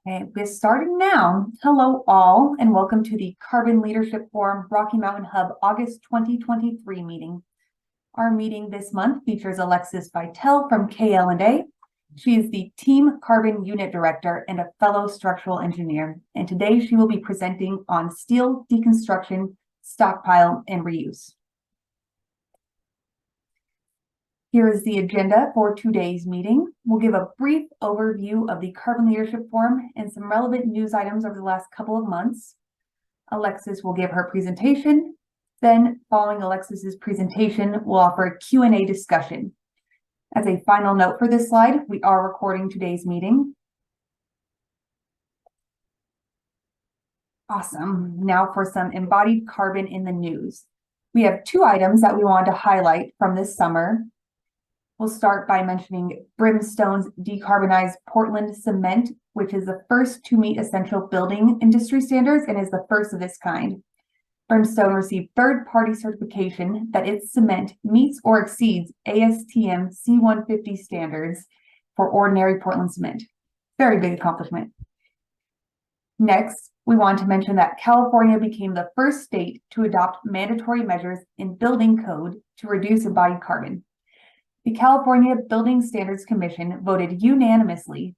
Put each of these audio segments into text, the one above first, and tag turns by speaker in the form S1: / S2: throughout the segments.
S1: Okay, we're starting now. Hello all, and welcome to the Carbon Leadership Forum Rocky Mountain Hub August 2023 meeting. Our meeting this month features Alexis Vitale from KL&A. She is the Team Carbon Unit Director and a fellow structural engineer, and today she will be presenting on steel deconstruction, stockpile, and reuse. Here is the agenda for today's meeting. We'll give a brief overview of the Carbon Leadership Forum and some relevant news items over the last couple of months. Alexis will give her presentation. Then, following Alexis's presentation, we'll offer a Q&A discussion. As a final note for this slide, we are recording today's meeting. Awesome. Now for some embodied carbon in the news. We have two items that we wanted to highlight from this summer. We'll start by mentioning Brimstone's decarbonized Portland cement, which is the first to meet essential building industry standards and is the first of its kind. Brimstone received third-party certification that its cement meets or exceeds ASTM C150 standards for ordinary Portland cement. Very big accomplishment. Next, we want to mention that California became the first state to adopt mandatory measures in building code to reduce embodied carbon. The California Building Standards Commission voted unanimously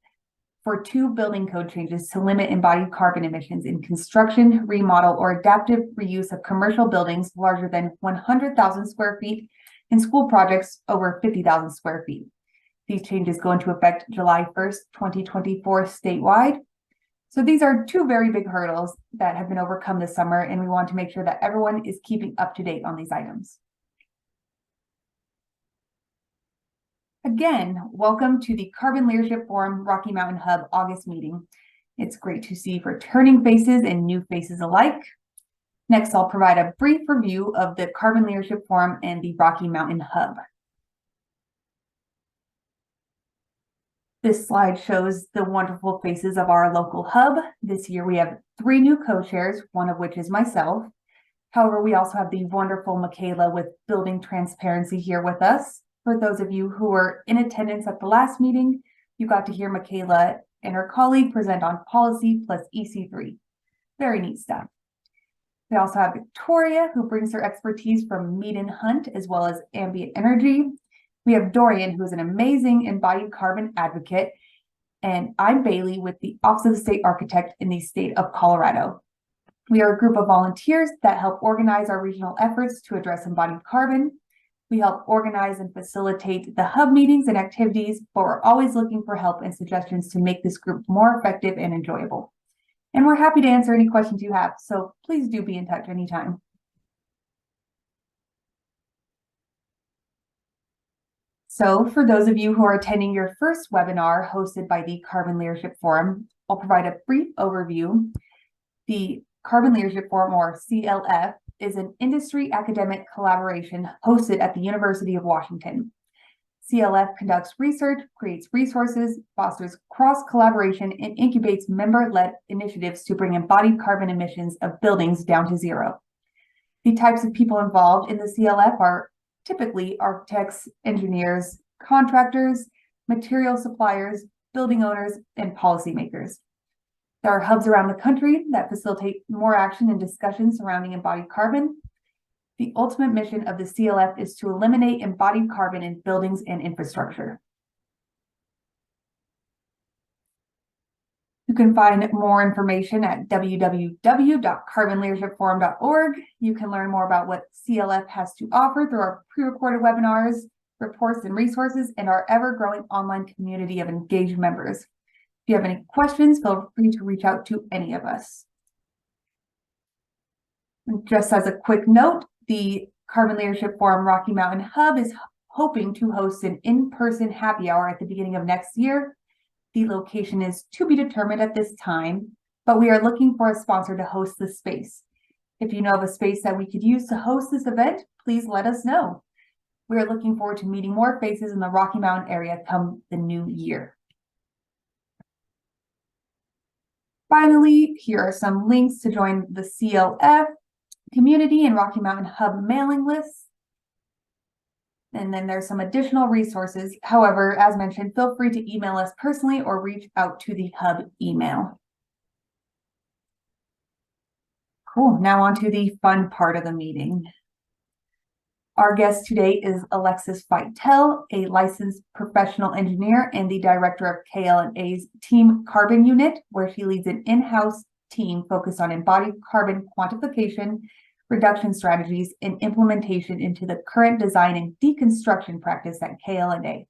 S1: for two building code changes to limit embodied carbon emissions in construction, remodel, or adaptive reuse of commercial buildings larger than 100,000 square feet and school projects over 50,000 square feet. These changes go into effect July 1st, 2024 statewide. So these are two very big hurdles that have been overcome this summer, and we want to make sure that everyone is keeping up to date on these items. Again, welcome to the Carbon Leadership Forum Rocky Mountain Hub August meeting. It's great to see returning faces and new faces alike. Next, I'll provide a brief review of the Carbon Leadership Forum and the Rocky Mountain Hub. This slide shows the wonderful faces of our local hub. This year we have 3 new co-chairs, one of which is myself. However, we also have the wonderful Michaela with Building Transparency here with us. For those of you who were in attendance at the last meeting, you got to hear Michaela and her colleague present on policy plus EC3. Very neat stuff. We also have Victoria, who brings her expertise from meat and hunt as well as ambient energy. We have Dorian, who is an amazing embodied carbon advocate. And I'm Bailey with the Office of the State Architect in the state of Colorado. We are a group of volunteers that help organize our regional efforts to address embodied carbon. We help organize and facilitate the hub meetings and activities, but we're always looking for help and suggestions to make this group more effective and enjoyable. And we're happy to answer any questions you have, so please do be in touch anytime. So for those of you who are attending your first webinar hosted by the Carbon Leadership Forum, I'll provide a brief overview. The Carbon Leadership Forum, or CLF, is an industry academic collaboration hosted at the University of Washington. CLF conducts research, creates resources, fosters cross-collaboration, and incubates member-led initiatives to bring embodied carbon emissions of buildings down to zero. The types of people involved in the CLF are typically architects, engineers, contractors, material suppliers, building owners, and policymakers. There are hubs around the country that facilitate more action and discussion surrounding embodied carbon. The ultimate mission of the CLF is to eliminate embodied carbon in buildings and infrastructure. You can find more information at www.carbonleadershipforum.org. You can learn more about what CLF has to offer through our pre-recorded webinars, reports and resources, and our ever-growing online community of engaged members. If you have any questions, feel free to reach out to any of us. And just as a quick note, the Carbon Leadership Forum Rocky Mountain Hub is hoping to host an in-person happy hour at the beginning of next year. The location is to be determined at this time, but we are looking for a sponsor to host the space. If you know of a space that we could use to host this event, please let us know. We are looking forward to meeting more faces in the Rocky Mountain area come the new year. Finally, here are some links to join the CLF community and Rocky Mountain Hub mailing lists. And then there's some additional resources. However, as mentioned, feel free to email us personally or reach out to the hub email. Cool. Now on to the fun part of the meeting. Our guest today is Alexis Feitel, a licensed professional engineer and the director of KLNA's Team Carbon Unit, where she leads an in-house team focused on embodied carbon quantification, reduction strategies, and implementation into the current design and deconstruction practice at KLNA.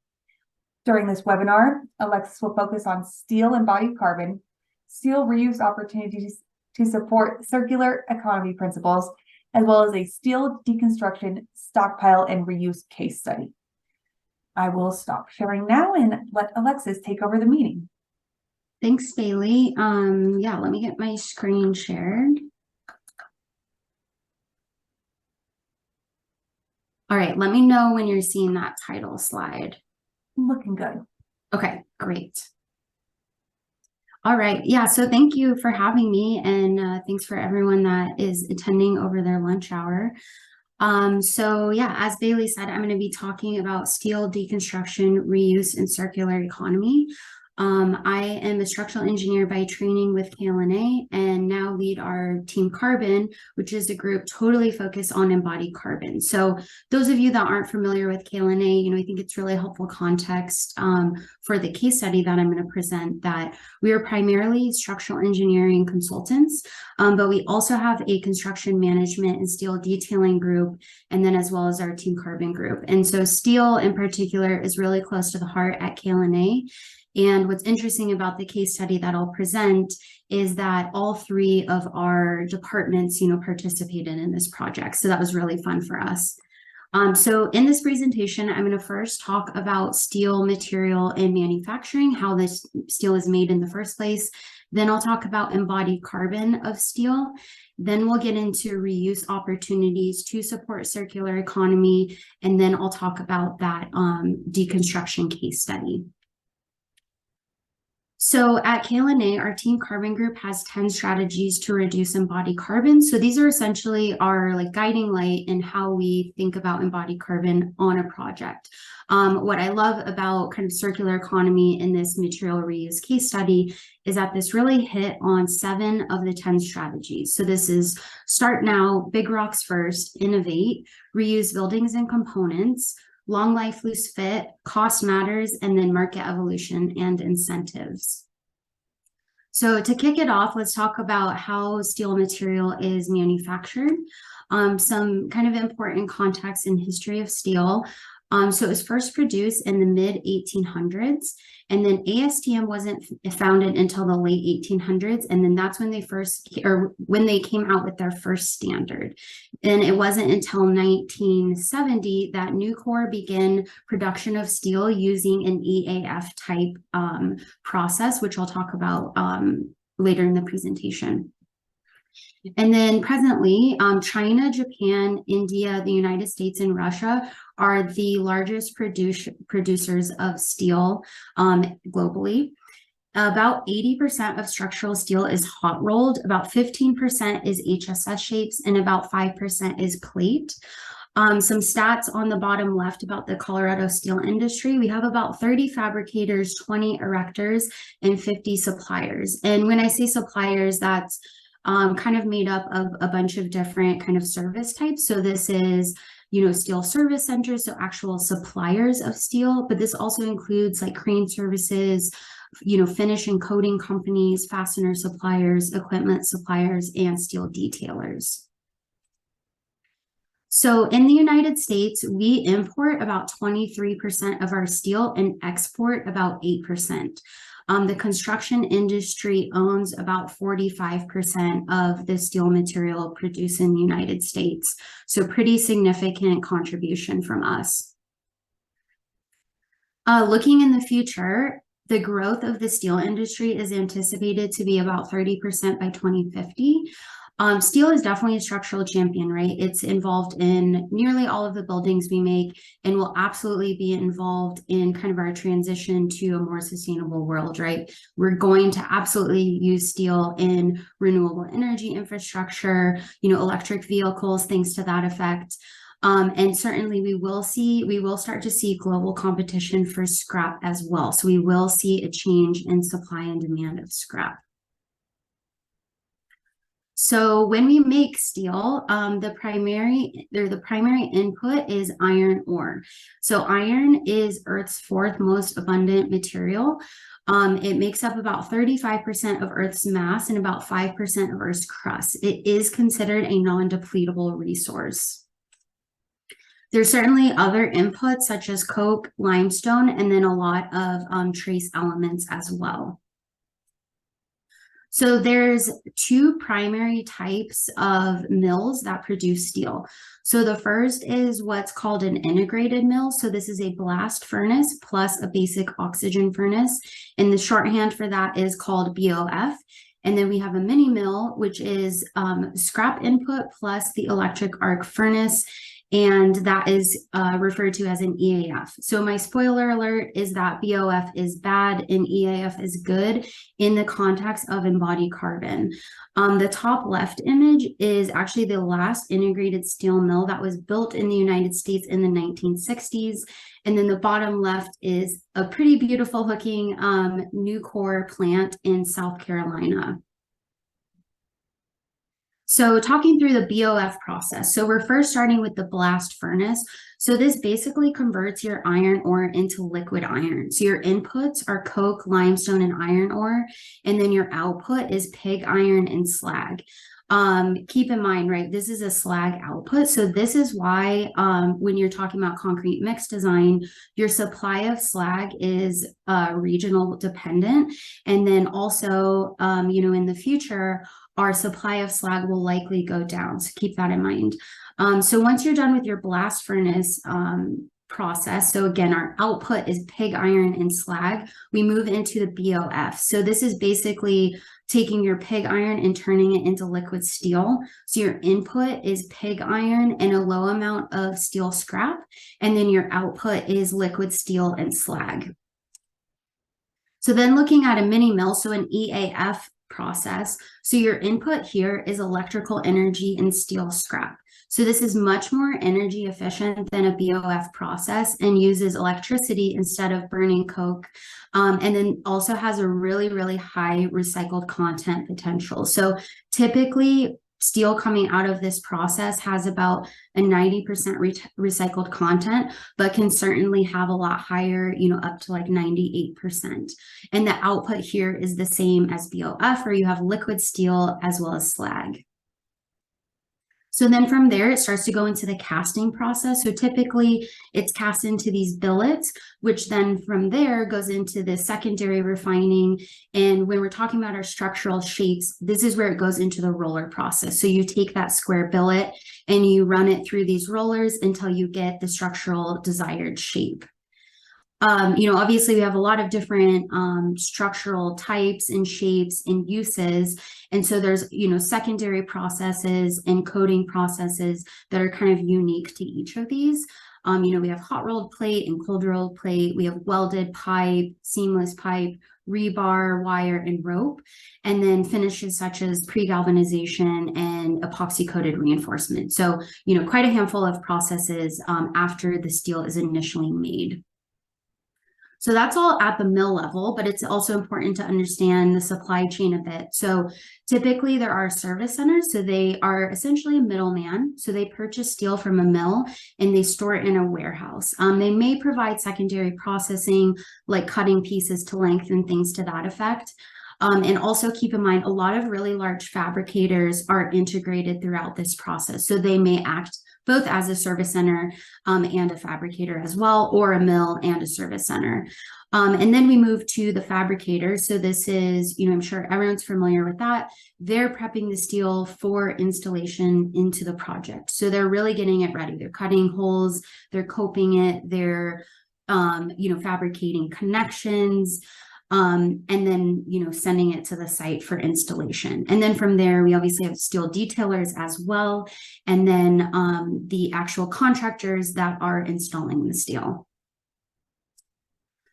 S1: During this webinar, Alexis will focus on steel embodied carbon, steel reuse opportunities to support circular economy principles, as well as a steel deconstruction, stockpile, and reuse case study. I will stop sharing now and let Alexis take over the meeting.
S2: Thanks, Bailey. Yeah, let me get my screen shared. All right, let me know when you're seeing that title slide.
S1: Looking good.
S2: Okay, great. All right, yeah, so thank you for having me, and thanks for everyone that is attending over their lunch hour. So yeah, as Bailey said, I'm going to be talking about steel deconstruction, reuse, and circular economy. I am a structural engineer by training with KLNA and now lead our Team Carbon, which is a group totally focused on embodied carbon. So those of you that aren't familiar with KLNA, I think it's really helpful context for the case study that I'm going to present, that we are primarily structural engineering consultants, but we also have a construction management and steel detailing group, and then as well as our Team Carbon group. And so steel in particular is really close to the heart at KLNA. And what's interesting about the case study that I'll present is that all three of our departments, participated in this project. So that was really fun for us. So in this presentation, I'm going to first talk about steel material and manufacturing, how this steel is made in the first place. Then I'll talk about embodied carbon of steel. Then we'll get into reuse opportunities to support circular economy. And then I'll talk about that deconstruction case study. So at KLNA, our Team Carbon group has 10 strategies to reduce embodied carbon. So these are essentially our guiding light in how we think about embodied carbon on a project. What I love about kind of circular economy in this material reuse case study is that this really hit on 7 of the 10 strategies. So this is start now, big rocks first, innovate, reuse buildings and components, long life, loose fit, cost matters, and then market evolution and incentives. So to kick it off, let's talk about how steel material is manufactured. Some kind of important context in history of steel. So it was first produced in the mid 1800s, and then ASTM wasn't founded until the late 1800s, and then that's when they came out with their first standard. And it wasn't until 1970 that Nucor began production of steel using an EAF type process, which I'll talk about later in the presentation. And then presently, China, Japan, India, the United States, and Russia are the largest producers of steel globally. About 80% of structural steel is hot rolled, about 15% is HSS shapes, and about 5% is plate. Some stats on the bottom left about the Colorado steel industry. We have about 30 fabricators, 20 erectors, and 50 suppliers. And when I say suppliers, that's kind of made up of a bunch of different kind of service types. So this is, steel service centers, so actual suppliers of steel, but this also includes crane services, finish and coating companies, fastener suppliers, equipment suppliers, and steel detailers. So in the United States, we import about 23% of our steel and export about 8%. The construction industry owns about 45% of the steel material produced in the United States. So pretty significant contribution from us. Looking in the future, the growth of the steel industry is anticipated to be about 30% by 2050. Steel is definitely a structural champion, right? It's involved in nearly all of the buildings we make and will absolutely be involved in kind of our transition to a more sustainable world, right? We're going to absolutely use steel in renewable energy infrastructure, electric vehicles, things to that effect. And certainly we will start to see global competition for scrap as well. So we will see a change in supply and demand of scrap. So when we make steel, the primary input is iron ore. So iron is Earth's fourth most abundant material. It makes up about 35% of Earth's mass and about 5% of Earth's crust. It is considered a non-depletable resource. There's certainly other inputs such as coke, limestone, and then a lot of trace elements as well. So there's two primary types of mills that produce steel. So the first is what's called an integrated mill. So this is a blast furnace plus a basic oxygen furnace. And the shorthand for that is called BOF. And then we have a mini mill, which is scrap input plus the electric arc furnace. And that is referred to as an EAF. So my spoiler alert is that BOF is bad and EAF is good in the context of embodied carbon. The top left image is actually the last integrated steel mill that was built in the United States in the 1960s. And then the bottom left is a pretty beautiful looking Nucor plant in South Carolina. So talking through the BOF process. So we're first starting with the blast furnace. So this basically converts your iron ore into liquid iron. So your inputs are coke, limestone, and iron ore. And then your output is pig iron and slag. Keep in mind, right, this is a slag output. So this is why when you're talking about concrete mix design, your supply of slag is regional dependent. And then also, in the future, our supply of slag will likely go down. So keep that in mind. So once you're done with your blast furnace process, so again, our output is pig iron and slag, we move into the BOF. So this is basically taking your pig iron and turning it into liquid steel. So your input is pig iron and a low amount of steel scrap, and then your output is liquid steel and slag. So then looking at a mini mill, so an EAF process. So your input here is electrical energy and steel scrap. So this is much more energy efficient than a BOF process and uses electricity instead of burning coke. And then also has a really, really high recycled content potential. So typically steel coming out of this process has about a 90% recycled content, but can certainly have a lot higher, up to like 98%. And the output here is the same as BOF, where you have liquid steel as well as slag. So then from there, it starts to go into the casting process. So typically it's cast into these billets, which then from there goes into the secondary refining. And when we're talking about our structural shapes, this is where it goes into the roller process. So you take that square billet and you run it through these rollers until you get the structural desired shape. Obviously we have a lot of different structural types and shapes and uses. And so there's, secondary processes and coating processes that are kind of unique to each of these. We have hot rolled plate and cold rolled plate. We have welded pipe, seamless pipe, rebar, wire, and rope. And then finishes such as pre-galvanization and epoxy coated reinforcement. So, quite a handful of processes after the steel is initially made. So that's all at the mill level, but it's also important to understand the supply chain a bit. So typically there are service centers. So they are essentially a middleman. So they purchase steel from a mill and they store it in a warehouse. They may provide secondary processing, like cutting pieces to length and things to that effect. And also keep in mind, a lot of really large fabricators are integrated throughout this process. So they may act both as a service center and a fabricator as well, or a mill and a service center. And then we move to the fabricators. So this is, I'm sure everyone's familiar with that. They're prepping the steel for installation into the project. So they're really getting it ready. They're cutting holes, they're coping it, they're, fabricating connections, and then, sending it to the site for installation. And then from there, we obviously have steel detailers as well. And then the actual contractors that are installing the steel.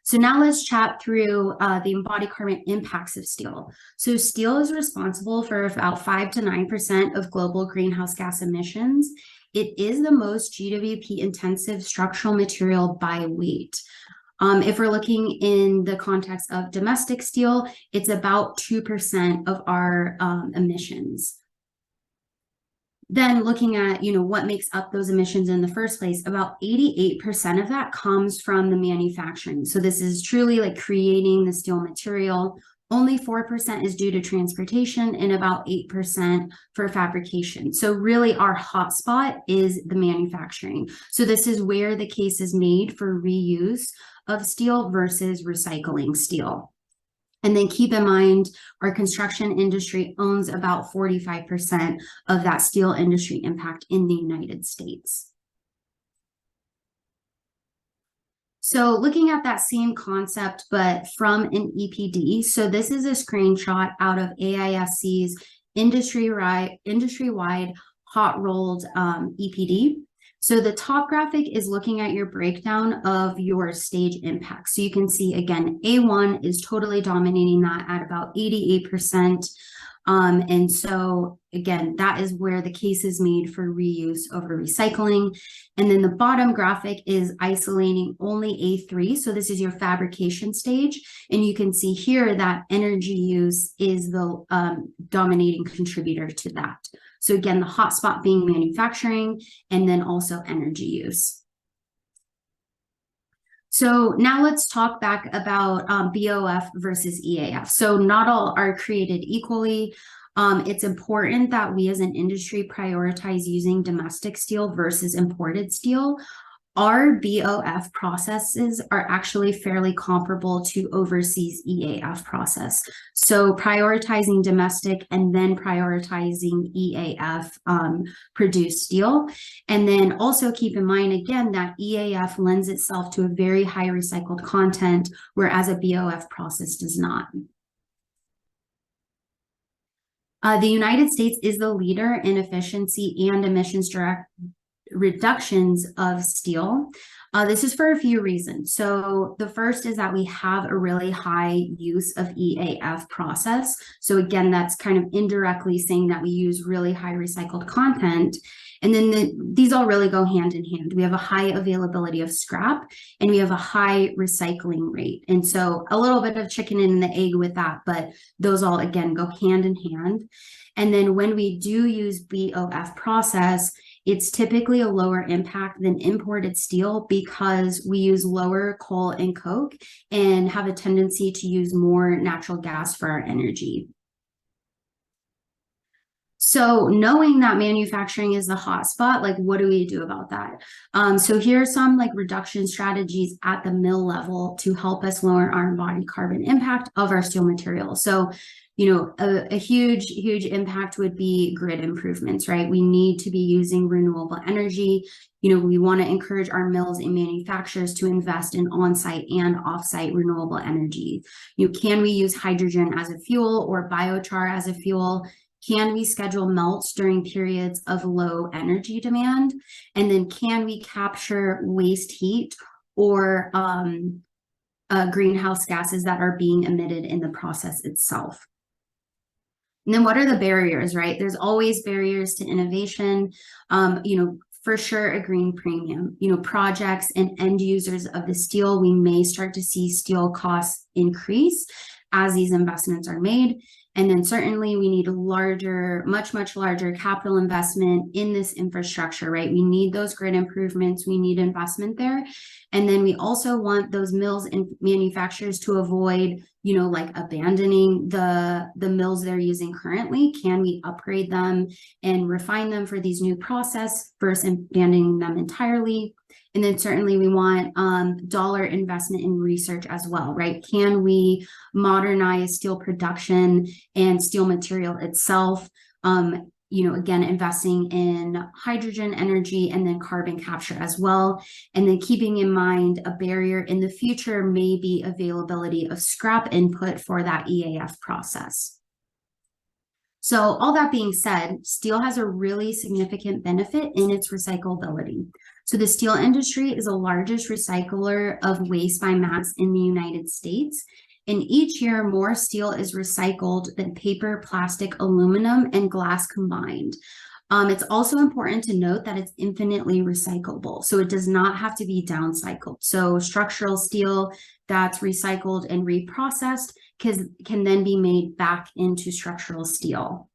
S2: So now let's chat through the embodied carbon impacts of steel. So steel is responsible for about 5 to 9% of global greenhouse gas emissions. it is the most GWP intensive structural material by weight. If we're looking in the context of domestic steel, it's about 2% of our emissions. Then looking at, what makes up those emissions in the first place, about 88% of that comes from the manufacturing. So this is truly like creating the steel material. Only 4% is due to transportation and about 8% for fabrication. So really our hotspot is the manufacturing. So this is where the case is made for reuse of steel versus recycling steel. And then keep in mind, our construction industry owns about 45% of that steel industry impact in the United States. So looking at that same concept, but from an EPD. So this is a screenshot out of AISC's industry-wide hot rolled EPD. So the top graphic is looking at your breakdown of your stage impact. So you can see, again, A1 is totally dominating that at about 88%. And so, again, that is where the case is made for reuse over recycling. And then the bottom graphic is isolating only A3. So this is your fabrication stage. And you can see here that energy use is the dominating contributor to that. So again, the hotspot being manufacturing and then also energy use. So now let's talk back about BOF versus EAF. So not all are created equally. It's important that we as an industry prioritize using domestic steel versus imported steel. Our BOF processes are actually fairly comparable to overseas EAF process. So prioritizing domestic and then prioritizing EAF produced steel. And then also keep in mind, again, that EAF lends itself to a very high recycled content, whereas a BOF process does not. The United States is the leader in efficiency and emissions reductions of steel. This is for a few reasons. So the first is that we have a really high use of EAF process. So again, that's kind of indirectly saying that we use really high recycled content. And then these all really go hand in hand. We have a high availability of scrap and we have a high recycling rate. And so a little bit of chicken and the egg with that, but those all again go hand in hand. And then when we do use BOF process, it's typically a lower impact than imported steel because we use lower coal and coke and have a tendency to use more natural gas for our energy. So knowing that manufacturing is the hotspot, like what do we do about that? So here are some like reduction strategies at the mill level to help us lower our embodied carbon impact of our steel material. So a huge impact would be grid improvements, right? We need to be using renewable energy. We want to encourage our mills and manufacturers to invest in on-site and off-site renewable energy. Can we use hydrogen as a fuel or biochar as a fuel? Can we schedule melts during periods of low energy demand? And then can we capture waste heat or greenhouse gases that are being emitted in the process itself? And then what are the barriers, right? There's always barriers to innovation. For sure, a green premium. Projects and end users of the steel, we may start to see steel costs increase as these investments are made. And then certainly we need a larger, much larger capital investment in this infrastructure, right? We need those grid improvements. We need investment there. And then we also want those mills and manufacturers to avoid, like abandoning the mills they're using currently. Can we upgrade them and refine them for these new process versus abandoning them entirely? And then certainly we want dollar investment in research as well, right? Can we modernize steel production and steel material itself? Again, investing in hydrogen energy and then carbon capture as well. And then keeping in mind a barrier in the future may be availability of scrap input for that EAF process. So all that being said, steel has a really significant benefit in its recyclability. So the steel industry is the largest recycler of waste by mass in the United States. And each year, more steel is recycled than paper, plastic, aluminum, and glass combined. It's also important to note that it's infinitely recyclable. So it does not have to be downcycled. So structural steel that's recycled and reprocessed can then be made back into structural steel.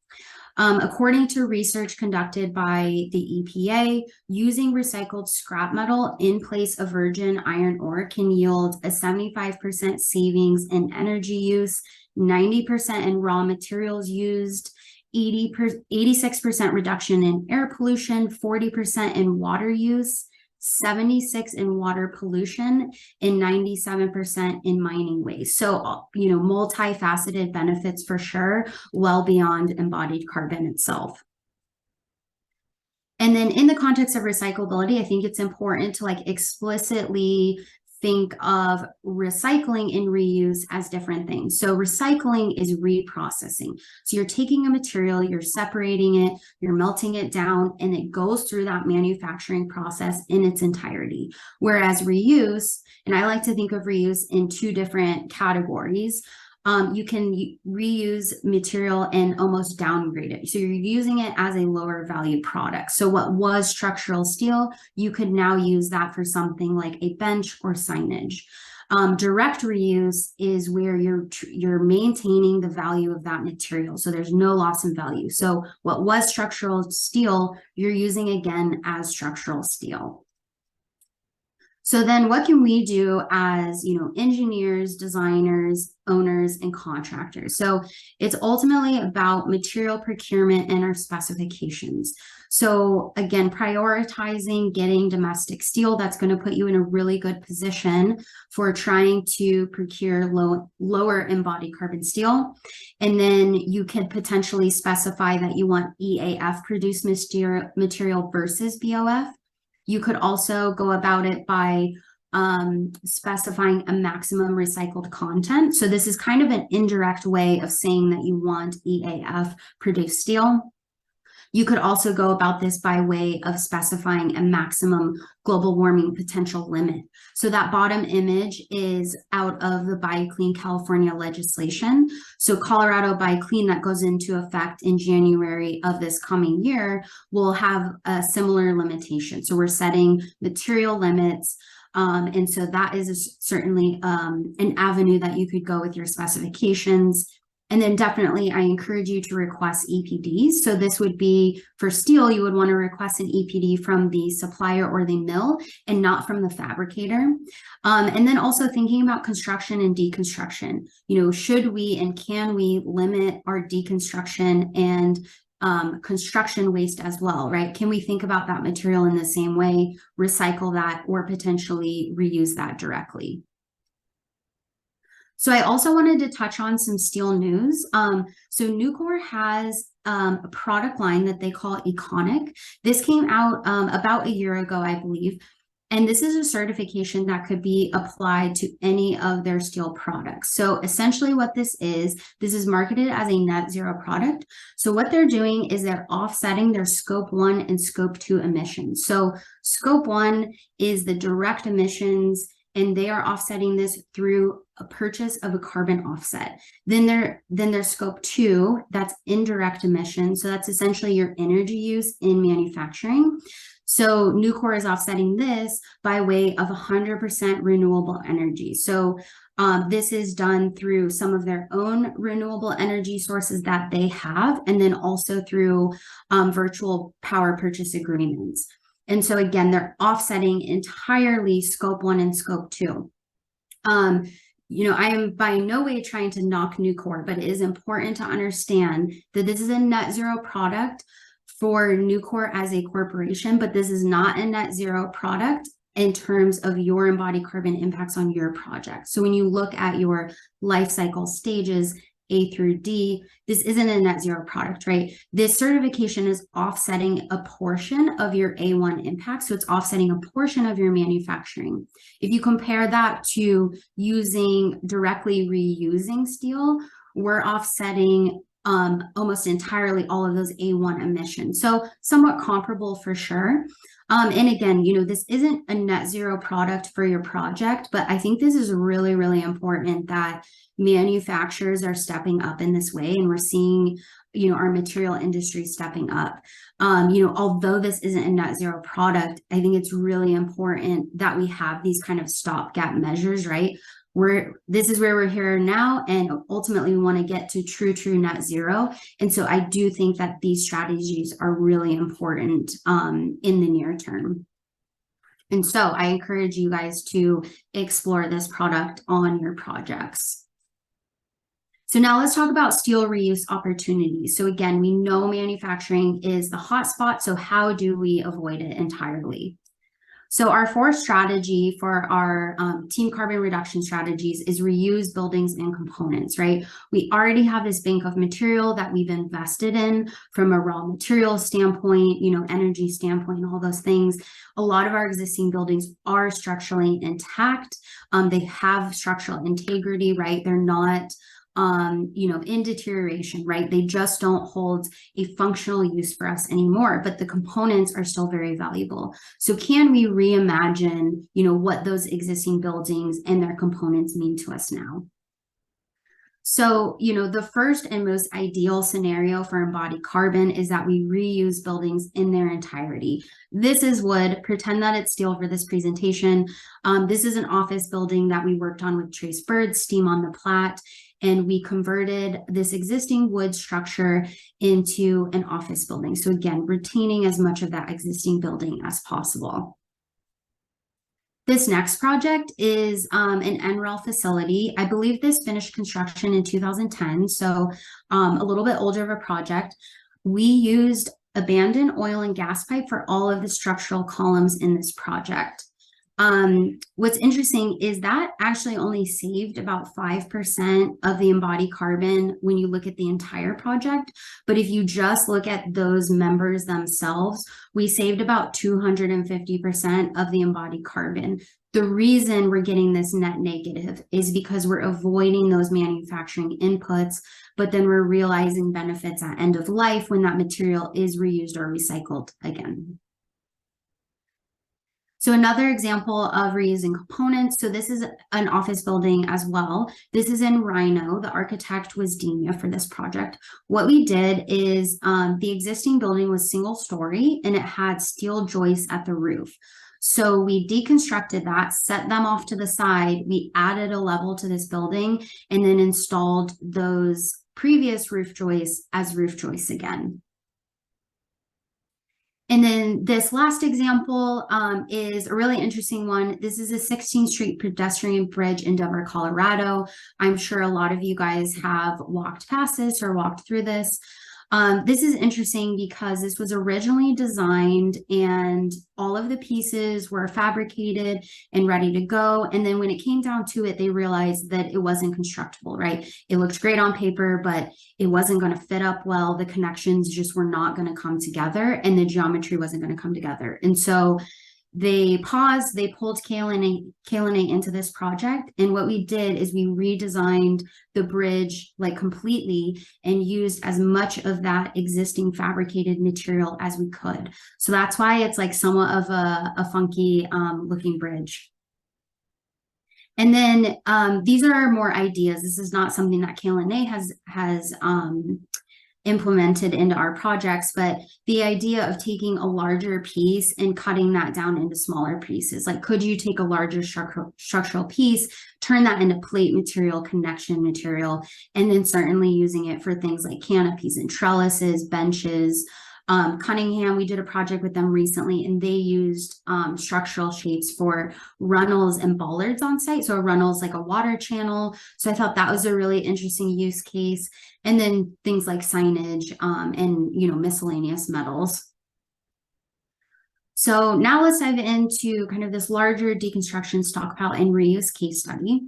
S2: According to research conducted by the EPA, using recycled scrap metal in place of virgin iron ore can yield a 75% savings in energy use, 90% in raw materials used, 86% reduction in air pollution, 40% in water use, 76% in water pollution, and 97% in mining waste. So, multifaceted benefits for sure, well beyond embodied carbon itself. And then in the context of recyclability, I think it's important to explicitly think of recycling and reuse as different things. So recycling is reprocessing. So you're taking a material, you're separating it, you're melting it down, and it goes through that manufacturing process in its entirety. Whereas reuse, and I like to think of reuse in two different categories. You can reuse material and almost downgrade it. So you're using it as a lower value product. So what was structural steel, you could now use that for something like a bench or signage. Direct reuse is where you're maintaining the value of that material. So there's no loss in value. So what was structural steel, you're using again as structural steel. So then what can we do as, engineers, designers, owners, and contractors? So it's ultimately about material procurement and our specifications. So again, prioritizing getting domestic steel, that's going to put you in a really good position for trying to procure lower embodied carbon steel. And then you can potentially specify that you want EAF produced material versus BOF. You could also go about it by specifying a maximum recycled content. So this is kind of an indirect way of saying that you want EAF produced steel. You could also go about this by way of specifying a maximum global warming potential limit. So that bottom image is out of the Buy Clean California legislation. So Colorado Buy Clean, that goes into effect in January of this coming year, will have a similar limitation. So we're setting material limits. And so that is certainly an avenue that you could go with your specifications. And then definitely I encourage you to request EPDs. So this would be for steel, you would want to request an EPD from the supplier or the mill and not from the fabricator. And then also thinking about construction and deconstruction, should we and can we limit our deconstruction and construction waste as well, right? Can we think about that material in the same way, recycle that, or potentially reuse that directly? So I also wanted to touch on some steel news. So Nucor has a product line that they call Econic. This came out about a year ago, I believe. And this is a certification that could be applied to any of their steel products. So essentially what this is marketed as a net zero product. So what they're doing is they're offsetting their scope 1 and scope 2 emissions. So scope 1 is the direct emissions, and they are offsetting this through a purchase of a carbon offset. Then there's scope 2, that's indirect emissions. So that's essentially your energy use in manufacturing. So Nucor is offsetting this by way of 100% renewable energy. So this is done through some of their own renewable energy sources that they have, and then also through virtual power purchase agreements. And so again, they're offsetting entirely scope 1 and scope 2. I am by no way trying to knock Nucor, but it is important to understand that this is a net zero product for Nucor as a corporation, but this is not a net zero product in terms of your embodied carbon impacts on your project. So when you look at your life cycle stages, A through D, this isn't a net zero product, right? This certification is offsetting a portion of your A1 impact. So it's offsetting a portion of your manufacturing. If you compare that to using directly reusing steel, we're offsetting almost entirely all of those A1 emissions. So somewhat comparable for sure. And again, this isn't a net zero product for your project, but I think this is really, really important that manufacturers are stepping up in this way, and we're seeing, our material industry stepping up. Although this isn't a net zero product, I think it's really important that we have these kind of stopgap measures, right? This is where we're here now, and ultimately we want to get to true net zero. And so I do think that these strategies are really important in the near term. And so I encourage you guys to explore this product on your projects. So now let's talk about steel reuse opportunities. So again, we know manufacturing is the hotspot. So how do we avoid it entirely? So our fourth strategy for our team carbon reduction strategies is reuse buildings and components, right? We already have this bank of material that we've invested in from a raw material standpoint, energy standpoint, all those things. A lot of our existing buildings are structurally intact. They have structural integrity, right? They're not in deterioration, right? They just don't hold a functional use for us anymore, but the components are still very valuable. So can we reimagine, what those existing buildings and their components mean to us now? So, the first and most ideal scenario for embodied carbon is that we reuse buildings in their entirety. This is wood. Pretend that it's steel for this presentation. This is an office building that we worked on with Trace Bird, Steam on the Plat, and we converted this existing wood structure into an office building. So again, retaining as much of that existing building as possible. This next project is an NREL facility. I believe this finished construction in 2010, so a little bit older of a project. We used abandoned oil and gas pipe for all of the structural columns in this project. What's interesting is that actually only saved about 5% of the embodied carbon when you look at the entire project. But if you just look at those members themselves, we saved about 250% of the embodied carbon. The reason we're getting this net negative is because we're avoiding those manufacturing inputs, but then we're realizing benefits at end of life when that material is reused or recycled again. So another example of reusing components. So this is an office building as well. This is in Rhino. The architect was Dina for this project. What we did is the existing building was single story and it had steel joists at the roof. So we deconstructed that, set them off to the side. We added a level to this building and then installed those previous roof joists as roof joists again. And then this last example is a really interesting one. This is a 16th Street pedestrian bridge in Denver, Colorado. I'm sure a lot of you guys have walked past this or walked through this. This is interesting because this was originally designed and all of the pieces were fabricated and ready to go. And then when it came down to it, they realized that it wasn't constructible, right? It looked great on paper, but it wasn't going to fit up well. The connections just were not going to come together and the geometry wasn't going to come together. And so they paused, they pulled KLNA into this project. And what we did is we redesigned the bridge like completely and used as much of that existing fabricated material as we could. So that's why it's like somewhat of a funky looking bridge. And then these are more ideas. This is not something that KLNA has implemented into our projects, but the idea of taking a larger piece and cutting that down into smaller pieces. Like, could you take a larger structural piece, turn that into plate material, connection material, and then certainly using it for things like canopies and trellises, benches. Cunningham, we did a project with them recently and they used structural shapes for runnels and bollards on site. So a runnel is like a water channel. So I thought that was a really interesting use case. And then things like signage and, miscellaneous metals. So now let's dive into kind of this larger deconstruction, stockpile, and reuse case study.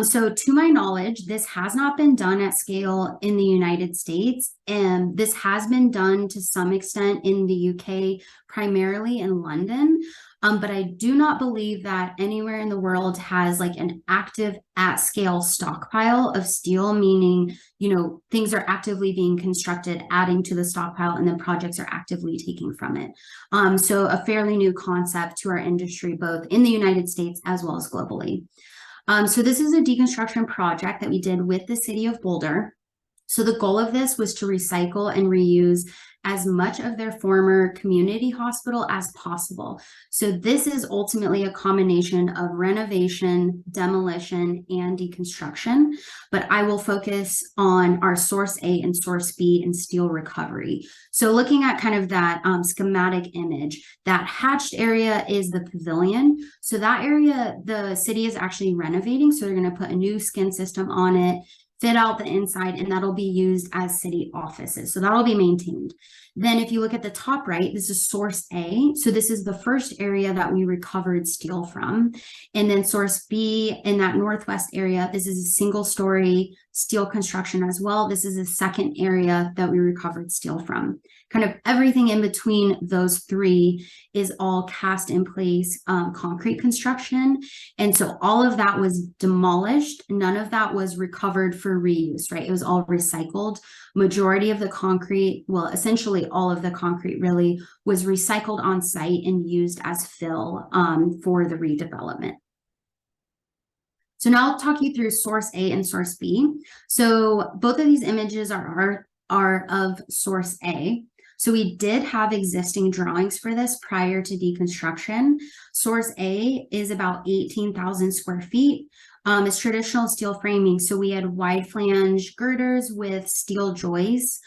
S2: So to my knowledge, this has not been done at scale in the United States, and this has been done to some extent in the UK, primarily in London. But I do not believe that anywhere in the world has like an active at scale stockpile of steel, meaning, things are actively being constructed, adding to the stockpile, and then projects are actively taking from it. So a fairly new concept to our industry, both in the United States as well as globally. So this is a deconstruction project that we did with the city of Boulder. So the goal of this was to recycle and reuse as much of their former community hospital as possible. So this is ultimately a combination of renovation, demolition, and deconstruction, but I will focus on our source A and source B and steel recovery. So looking at kind of that schematic image, that hatched area is the pavilion. So that area, the city is actually renovating. So they're going to put a new skin system on it, fit out the inside, and that'll be used as city offices. So that'll be maintained. Then if you look at the top right, this is source A. So this is the first area that we recovered steel from. And then source B in that northwest area, this is a single story steel construction as well. This is a second area that we recovered steel from. Kind of everything in between those three is all cast in place concrete construction. And so all of that was demolished. None of that was recovered for reuse, right? It was all recycled. Majority of the concrete, well, essentially all of the concrete really was recycled on site and used as fill for the redevelopment. So now I'll talk you through source A and source B. So both of these images are of source A. So we did have existing drawings for this prior to deconstruction. Source A is about 18,000 square feet. It's traditional steel framing. So we had wide flange girders with steel joists.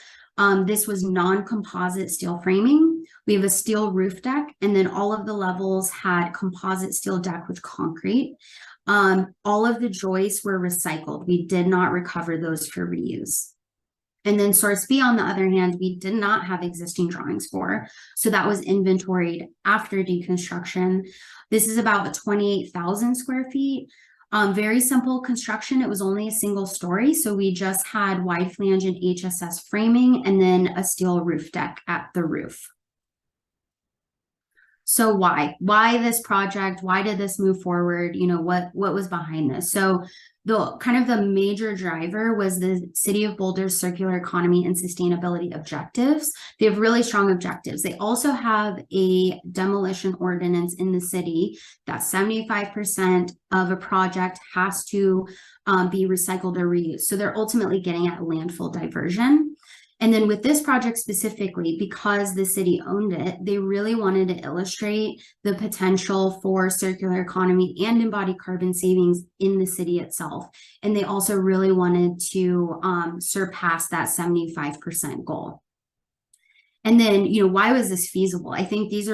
S2: This was non-composite steel framing. We have a steel roof deck, and then all of the levels had composite steel deck with concrete. All of the joists were recycled. We did not recover those for reuse. And then source B, on the other hand, we did not have existing drawings for. So that was inventoried after deconstruction. This is about 28,000 square feet. Very simple construction. It was only a single story. So we just had wide flange and HSS framing and then a steel roof deck at the roof. So why this project? Why did this move forward? What was behind this? So the major driver was the City of Boulder's circular economy and sustainability objectives. They have really strong objectives. They also have a demolition ordinance in the city that 75% of a project has to be recycled or reused. So they're ultimately getting at landfill diversion. And then with this project specifically, because the city owned it, they really wanted to illustrate the potential for circular economy and embodied carbon savings in the city itself. And they also really wanted to surpass that 75% goal. And then, why was this feasible? I think these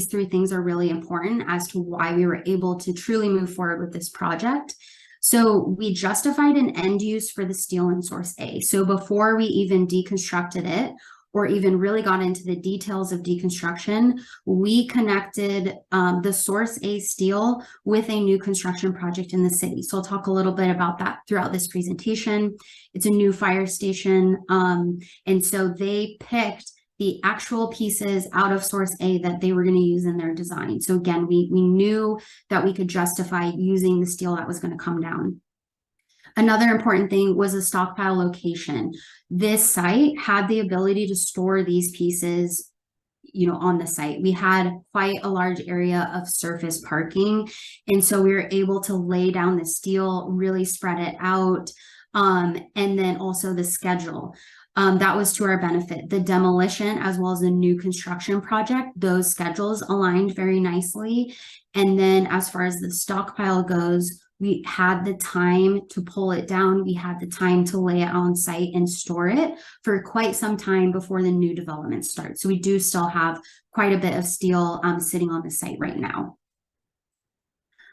S2: three things are really important as to why we were able to truly move forward with this project. So we justified an end use for the steel in source A. So before we even deconstructed it or even really got into the details of deconstruction, we connected the source A steel with a new construction project in the city. So I'll talk a little bit about that throughout this presentation. It's a new fire station. And so they picked the actual pieces out of source A that they were going to use in their design. So again, we knew that we could justify using the steel that was going to come down. Another important thing was a stockpile location. This site had the ability to store these pieces, on the site. We had quite a large area of surface parking. And so we were able to lay down the steel, really spread it out. And then also the schedule. That was to our benefit. The demolition as well as the new construction project, those schedules aligned very nicely. And then as far as the stockpile goes, we had the time to pull it down. We had the time to lay it on site and store it for quite some time before the new development starts. So we do still have quite a bit of steel sitting on the site right now.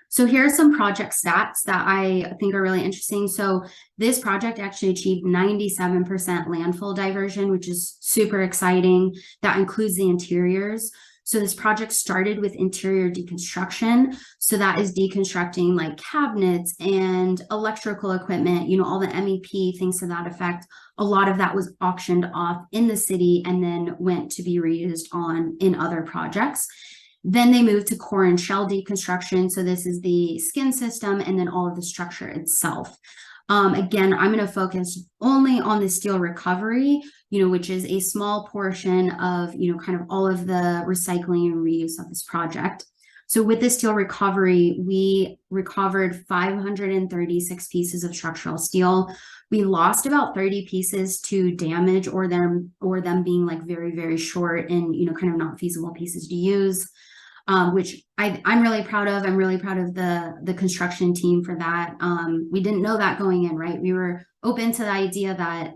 S2: So here are some project stats that I think are really interesting. So this project actually achieved 97% landfill diversion, which is super exciting. That includes the interiors. So this project started with interior deconstruction. So that is deconstructing like cabinets and electrical equipment, all the MEP, things to that effect. A lot of that was auctioned off in the city and then went to be reused in other projects. Then they moved to core and shell deconstruction. So this is the skin system and then all of the structure itself. Again, I'm going to focus only on the steel recovery, which is a small portion of, kind of all of the recycling and reuse of this project. So with the steel recovery, we recovered 536 pieces of structural steel. We lost about 30 pieces to damage or them being like very, very short and, kind of not feasible pieces to use. Which I'm really proud of. I'm really proud of the construction team for that. We didn't know that going in, right? We were open to the idea that,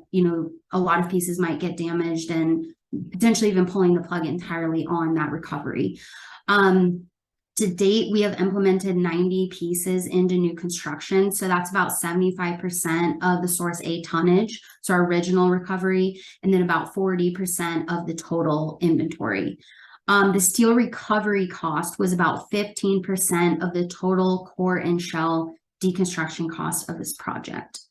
S2: a lot of pieces might get damaged and potentially even pulling the plug entirely on that recovery. To date, we have implemented 90 pieces into new construction. So that's about 75% of the source A tonnage, so our original recovery, and then about 40% of the total inventory. The steel recovery cost was about 15% of the total core and shell deconstruction cost of this project.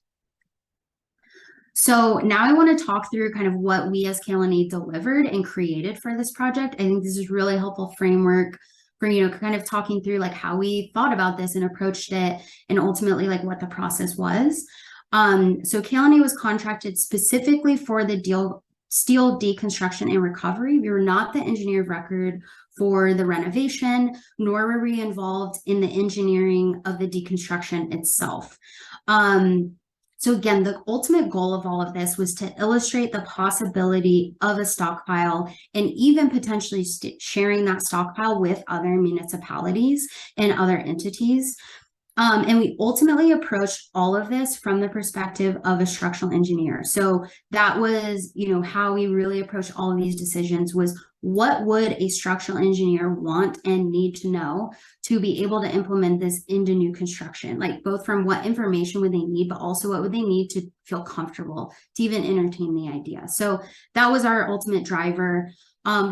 S2: So now I want to talk through kind of what we as Kalani delivered and created for this project. I think this is really helpful framework for, kind of talking through like how we thought about this and approached it and ultimately like what the process was. So Kalani was contracted specifically for the steel deconstruction and recovery. We were not the engineer of record for the renovation, nor were we involved in the engineering of the deconstruction itself. So again, the ultimate goal of all of this was to illustrate the possibility of a stockpile and even potentially sharing that stockpile with other municipalities and other entities. And we ultimately approached all of this from the perspective of a structural engineer. So that was, how we really approached all of these decisions was what would a structural engineer want and need to know to be able to implement this into new construction, like both from what information would they need, but also what would they need to feel comfortable to even entertain the idea. So that was our ultimate driver.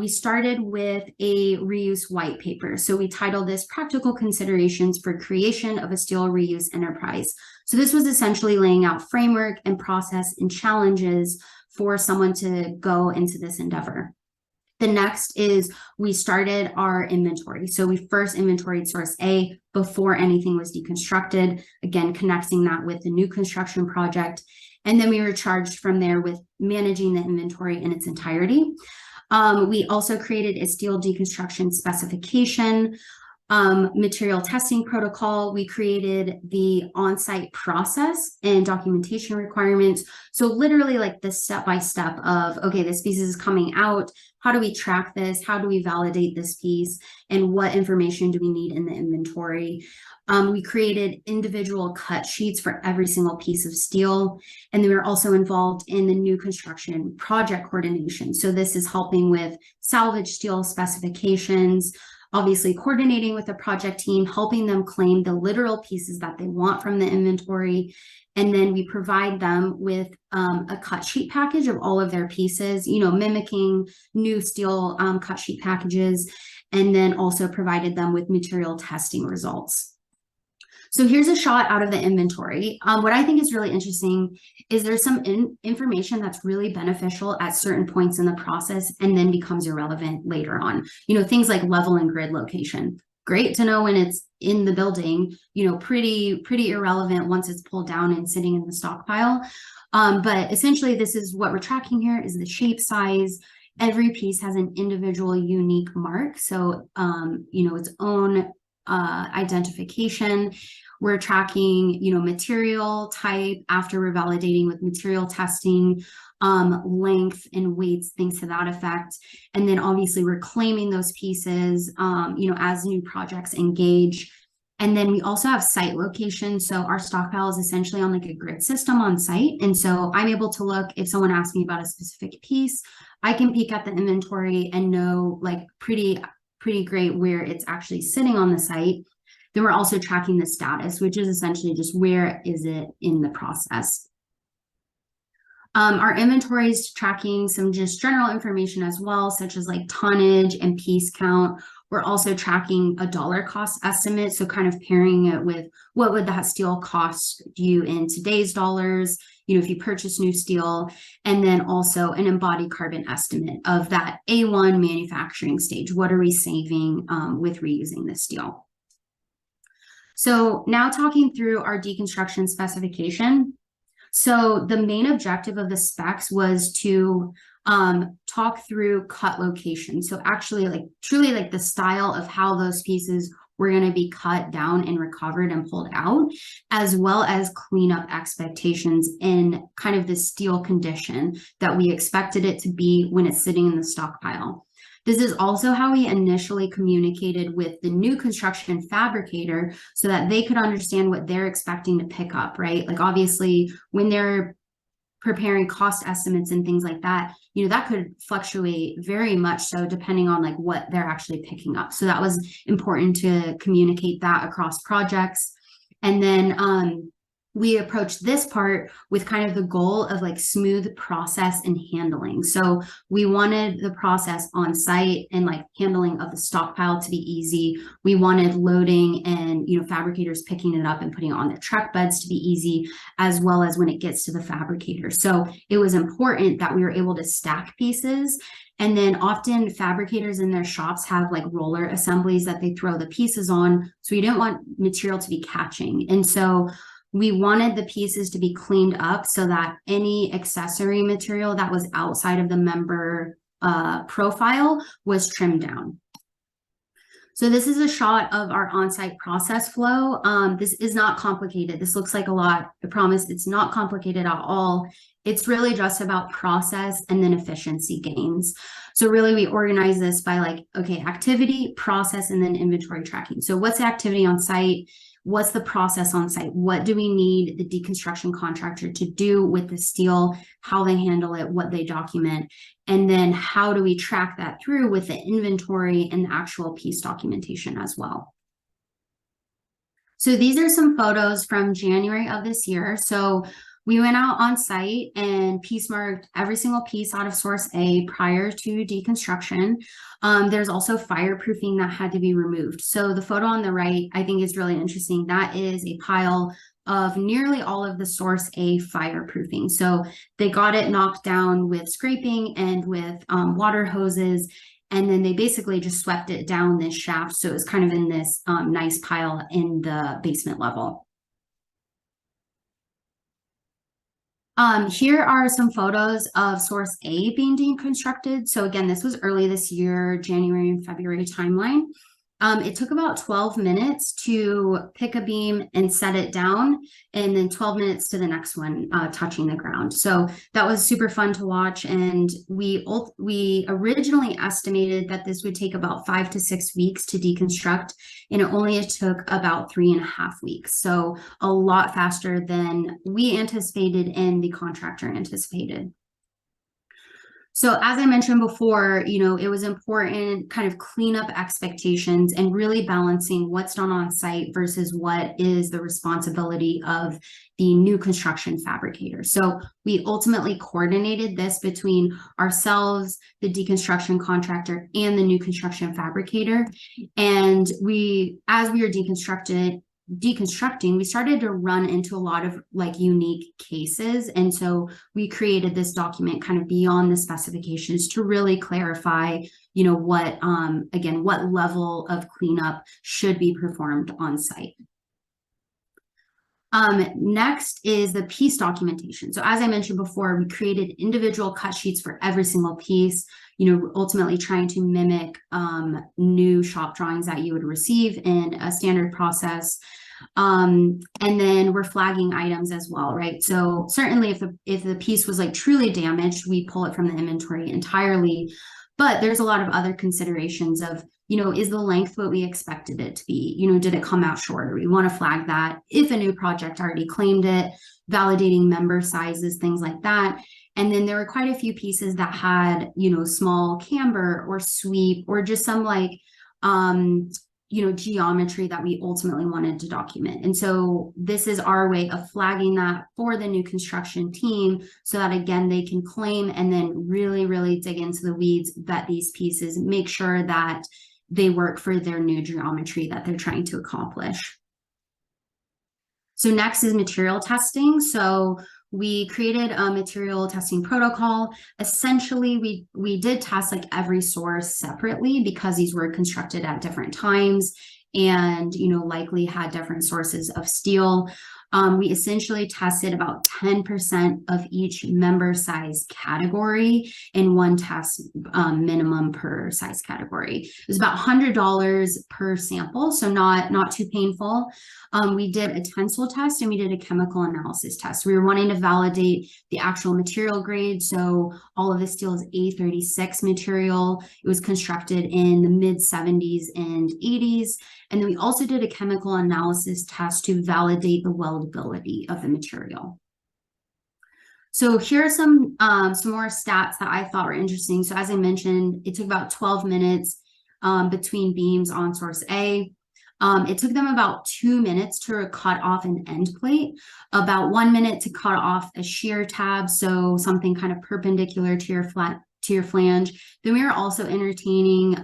S2: We started with a reuse white paper. So we titled this Practical Considerations for Creation of a Steel Reuse Enterprise. So this was essentially laying out framework and process and challenges for someone to go into this endeavor. The next is we started our inventory. So we first inventoried source A before anything was deconstructed, again, connecting that with the new construction project. And then we were charged from there with managing the inventory in its entirety. We also created a steel deconstruction specification, material testing protocol. We created the on-site process and documentation requirements. So literally like the step-by-step of, okay, this piece is coming out. How do we track this? How do we validate this piece? And what information do we need in the inventory? We created individual cut sheets for every single piece of steel. And then we were also involved in the new construction project coordination. So this is helping with salvage steel specifications, obviously coordinating with the project team, helping them claim the literal pieces that they want from the inventory. And then we provide them with a cut sheet package of all of their pieces, mimicking new steel cut sheet packages, and then also provided them with material testing results. So here's a shot out of the inventory. What I think is really interesting is there's some information that's really beneficial at certain points in the process and then becomes irrelevant later on. Things like level and grid location. Great to know when it's in the building, pretty irrelevant once it's pulled down and sitting in the stockpile. But essentially this is what we're tracking here is the shape, size. Every piece has an individual unique mark. So, its own identification. We're tracking, material type after we're validating with material testing, length and weights, things to that effect. And then obviously we're claiming those pieces, as new projects engage. And then we also have site location. So our stockpile is essentially on like a grid system on site. And so I'm able to look, if someone asks me about a specific piece, I can peek at the inventory and know like pretty great where it's actually sitting on the site. Then we're also tracking the status, which is essentially just where is it in the process. Our inventory is tracking some just general information as well, such as like tonnage and piece count. We're also tracking a dollar cost estimate, so kind of pairing it with what would that steel cost you in today's dollars, if you purchase new steel, and then also an embodied carbon estimate of that A1 manufacturing stage. What are we saving with reusing this steel? So now talking through our deconstruction specification. So the main objective of the specs was to talk through cut location. So actually like truly like the style of how those pieces were going to be cut down and recovered and pulled out, as well as clean up expectations in kind of the steel condition that we expected it to be when it's sitting in the stockpile. This is also how we initially communicated with the new construction fabricator so that they could understand what they're expecting to pick up, right? Like obviously when they're preparing cost estimates and things like that, that could fluctuate very much so depending on like what they're actually picking up. So that was important to communicate that across projects. And then we approached this part with kind of the goal of like smooth process and handling. So we wanted the process on site and like handling of the stockpile to be easy. We wanted loading and, fabricators picking it up and putting it on their truck beds to be easy, as well as when it gets to the fabricator. So it was important that we were able to stack pieces. And then often fabricators in their shops have like roller assemblies that they throw the pieces on. So you didn't want material to be catching. And so we wanted the pieces to be cleaned up so that any accessory material that was outside of the member profile was trimmed down. So this is a shot of our on-site process flow. This is not complicated. This looks like a lot. I promise it's not complicated at all. It's really just about process and then efficiency gains. So really we organize this by like, okay, activity, process, and then inventory tracking. So what's the activity on site? What's the process on site? What do we need the deconstruction contractor to do with the steel, how they handle it, what they document, and then how do we track that through with the inventory and the actual piece documentation as well. So these are some photos from January of this year. So we went out on site and piece marked every single piece out of source A prior to deconstruction. There's also fireproofing that had to be removed. So the photo on the right, I think is really interesting. That is a pile of nearly all of the source A fireproofing. So they got it knocked down with scraping and with water hoses. And then they basically just swept it down this shaft. So it was kind of in this nice pile in the basement level. Here are some photos of source A being deconstructed. So again, this was early this year, January and February timeline. It took about 12 minutes to pick a beam and set it down, and then 12 minutes to the next one touching the ground. So that was super fun to watch. And we originally estimated that this would take about 5 to 6 weeks to deconstruct, and it only took about 3.5 weeks. So a lot faster than we anticipated and the contractor anticipated. So as I mentioned before, it was important kind of clean up expectations and really balancing what's done on site versus what is the responsibility of the new construction fabricator. So we ultimately coordinated this between ourselves, the deconstruction contractor, and the new construction fabricator. And as we were deconstructing, we started to run into a lot of like unique cases. And so we created this document kind of beyond the specifications to really clarify, what level of cleanup should be performed on site. Next is the piece documentation. So as I mentioned before, we created individual cut sheets for every single piece, ultimately trying to mimic new shop drawings that you would receive in a standard process. And then we're flagging items as well, right? So certainly if the piece was like truly damaged, we pull it from the inventory entirely. But there's a lot of other considerations of, is the length what we expected it to be? Did it come out shorter? We want to flag that. If a new project already claimed it, validating member sizes, things like that. And then there were quite a few pieces that had, small camber or sweep or just some like geometry that we ultimately wanted to document. And so this is our way of flagging that for the new construction team so that, again, they can claim and then really, really dig into the weeds, vet these pieces, make sure that they work for their new geometry that they're trying to accomplish. So next is material testing. So we created a material testing protocol. Essentially, we did test like every source separately because these were constructed at different times and, likely had different sources of steel. We essentially tested about 10% of each member size category in one test minimum per size category. It was about $100 per sample, so not too painful. We did a tensile test and we did a chemical analysis test. We were wanting to validate the actual material grade. So all of this steel is A36 material. It was constructed in the mid 70s and 80s. And then we also did a chemical analysis test to validate the weldability of the material. So here are some more stats that I thought were interesting. So as I mentioned, it took about 12 minutes between beams on source A. It took them about 2 minutes to cut off an end plate, about 1 minute to cut off a shear tab, so something kind of perpendicular to your flange. Then we were also entertaining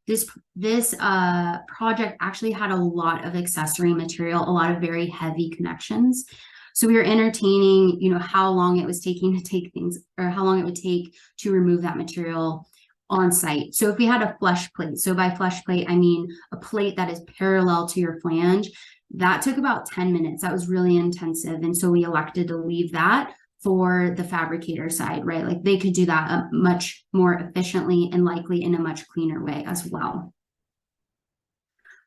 S2: this project actually had a lot of accessory material, a lot of very heavy connections. So we were entertaining, how long it was taking to take things, or how long it would take to remove that material on site. So if we had a flush plate, so by flush plate, I mean a plate that is parallel to your flange, that took about 10 minutes. That was really intensive. And so we elected to leave that for the fabricator side, right? Like they could do that much more efficiently and likely in a much cleaner way as well.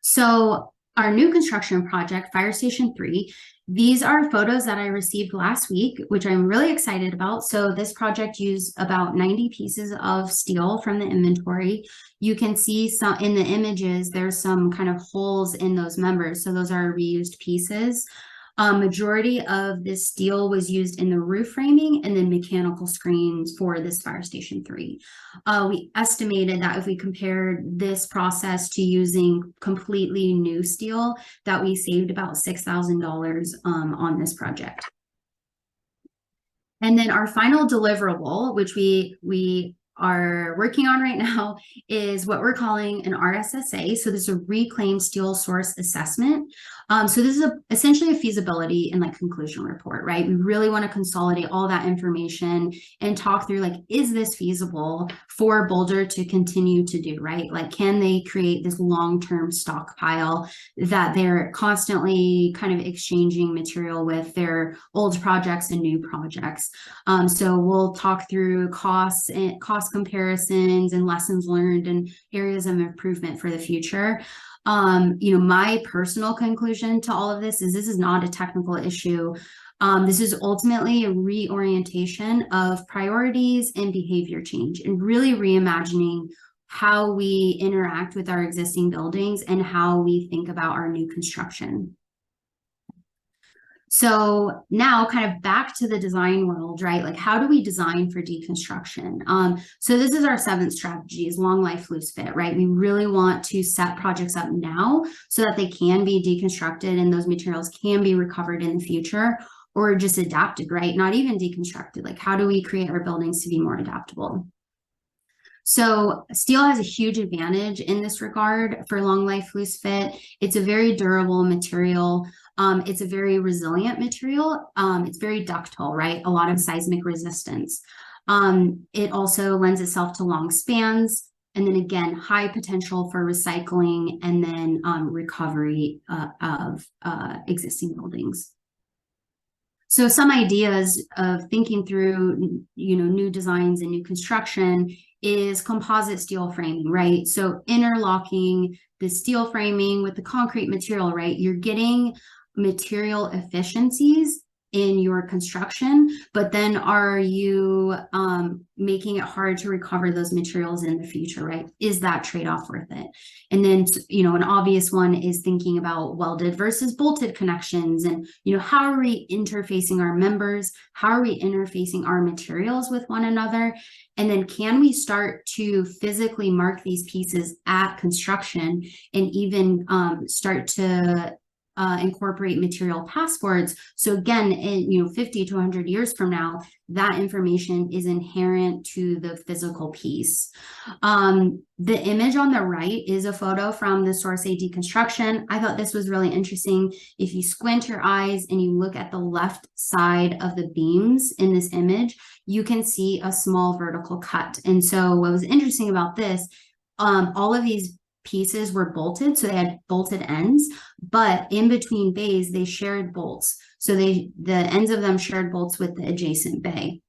S2: So our new construction project, Fire Station 3, these are photos that I received last week, which I'm really excited about. So this project used about 90 pieces of steel from the inventory. You can see some in the images, there's some kind of holes in those members. So those are reused pieces. Majority of this steel was used in the roof framing and then mechanical screens for this Fire Station 3. We estimated that if we compared this process to using completely new steel, that we saved about $6,000 on this project. And then our final deliverable, which we are working on right now, is what we're calling an RSSA. So this is a reclaimed steel source assessment. So this is essentially a feasibility and conclusion report, right? We really want to consolidate all that information and talk through is this feasible for Boulder to continue to do, right? Can they create this long-term stockpile that they're constantly kind of exchanging material with their old projects and new projects? So we'll talk through cost comparisons and lessons learned and areas of improvement for the future. My personal conclusion to all of this is not a technical issue. This is ultimately a reorientation of priorities and behavior change, and really reimagining how we interact with our existing buildings and how we think about our new construction. So now kind of back to the design world, right? How do we design for deconstruction? So this is our 7th strategy, is long life, loose fit, right? We really want to set projects up now so that they can be deconstructed and those materials can be recovered in the future, or just adapted, right? Not even deconstructed. How do we create our buildings to be more adaptable? So steel has a huge advantage in this regard for long life, loose fit. It's a very durable material. It's a very resilient material. It's very ductile, right? A lot of seismic resistance. It also lends itself to long spans. And then again, high potential for recycling and then recovery of existing buildings. So some ideas of thinking through, new designs and new construction is composite steel framing, right? So interlocking the steel framing with the concrete material, right? You're getting material efficiencies in your construction, but then are you making it hard to recover those materials in the future, right? Is that trade-off worth it? And then, you know, an obvious one is thinking about welded versus bolted connections, and, you know, how are we interfacing our members? How are we interfacing our materials with one another? And then can we start to physically mark these pieces at construction, and even start to incorporate material passports? So again, in, you know, 50 to 100 years from now, that information is inherent to the physical piece. The image on the right is a photo from the source A Deconstruction. I thought this was really interesting. If you squint your eyes and you look at the left side of the beams in this image, you can see a small vertical cut. And so what was interesting about this, all of these pieces were bolted, so they had bolted ends, but in between bays they shared bolts, so the ends of them shared bolts with the adjacent bay.